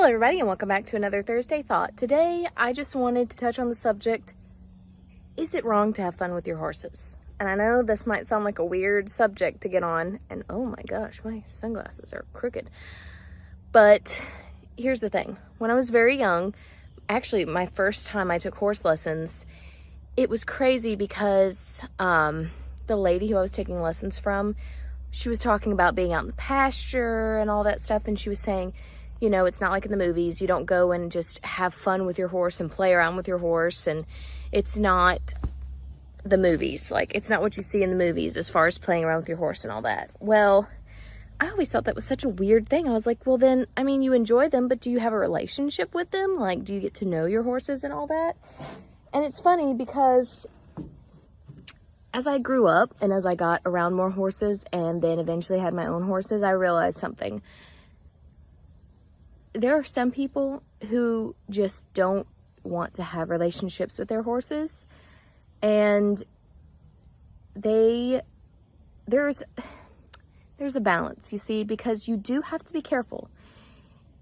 Hello everybody and welcome back to another Thursday Thought. Today I just wanted to touch on the subject, is it wrong to have fun with your horses? And I know this might sound like a weird subject to get on, and oh my gosh, my sunglasses are crooked. But here's the thing, when I was very young, actually my first time I took horse lessons, it was crazy because the lady who I was taking lessons from, she was talking about being out in the pasture and all that stuff, and she was saying, you know, it's not like in the movies. You don't go and just have fun with your horse and play around with your horse. And it's not the movies. Like, it's not what you see in the movies as far as playing around with your horse and all that. Well, I always thought that was such a weird thing. I was like, well then, I mean, you enjoy them, but do you have a relationship with them? Like, do you get to know your horses and all that? And it's funny because as I grew up and as I got around more horses and then eventually had my own horses, I realized something. There are some people who just don't want to have relationships with their horses, and there's a balance, you see, because you do have to be careful.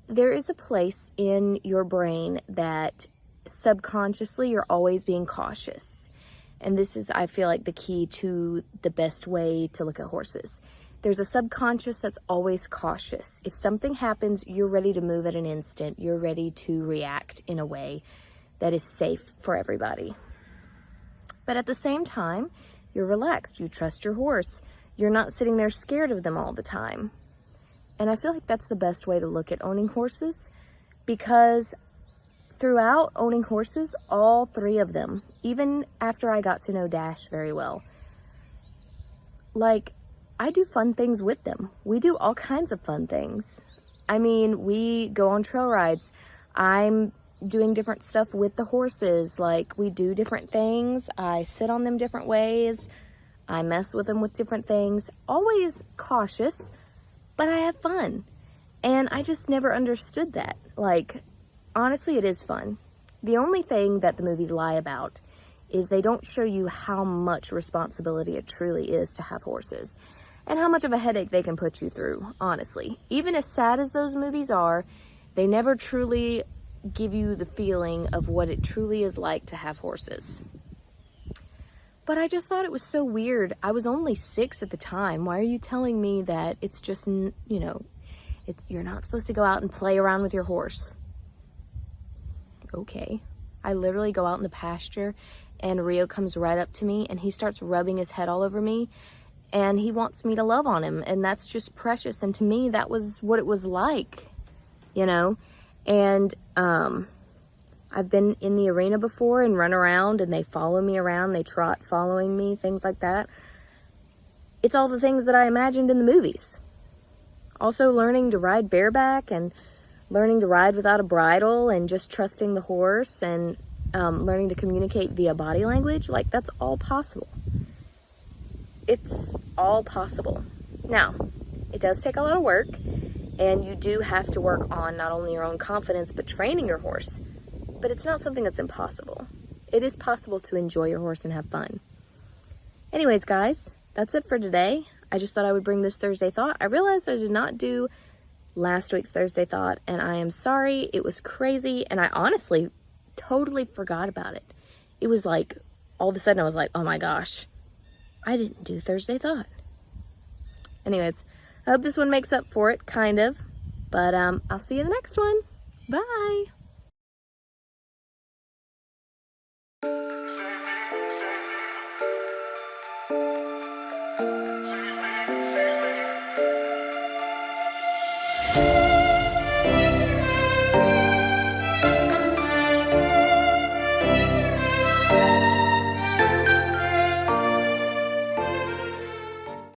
There is a place in your brain that subconsciously you're always being cautious, and this is, I feel like, the key to the best way to look at horses. There's a subconscious that's always cautious. If something happens, you're ready to move at an instant. You're ready to react in a way that is safe for everybody. But at the same time, you're relaxed. You trust your horse. You're not sitting there scared of them all the time. And I feel like that's the best way to look at owning horses, because throughout owning horses, all three of them, even after I got to know Dash very well, like, I do fun things with them. We do all kinds of fun things. I mean, we go on trail rides. I'm doing different stuff with the horses. Like, we do different things. I sit on them different ways. I mess with them with different things. Always cautious, but I have fun. And I just never understood that. Like, honestly, it is fun. The only thing that the movies lie about is they don't show you how much responsibility it truly is to have horses. And how much of a headache they can put you through, honestly. Even as sad as those movies are, they never truly give you the feeling of what it truly is like to have horses. But I just thought it was so weird. I was only 6 at the time. Why are you telling me that it's just, you know, you're not supposed to go out and play around with your horse? Okay. I literally go out in the pasture and Rio comes right up to me and he starts rubbing his head all over me. And he wants me to love on him, and that's just precious. And to me, that was what it was like, you know. And I've been in the arena before and run around, and they follow me around. They trot following me, things like that. It's all the things that I imagined in the movies. Also learning to ride bareback and learning to ride without a bridle and just trusting the horse and learning to communicate via body language. Like, that's all possible. It's all possible. Now, it does take a lot of work, and you do have to work on not only your own confidence, but training your horse. But it's not something that's impossible. It is possible to enjoy your horse and have fun. Anyways, guys, that's it for today. I just thought I would bring this Thursday Thought. I realized I did not do last week's Thursday Thought, and I am sorry. It was crazy, and I honestly totally forgot about it. It was like, all of a sudden I was like, oh my gosh, I didn't do Thursday Thought. Anyways, I hope this one makes up for it, kind of. But I'll see you in the next one. Bye.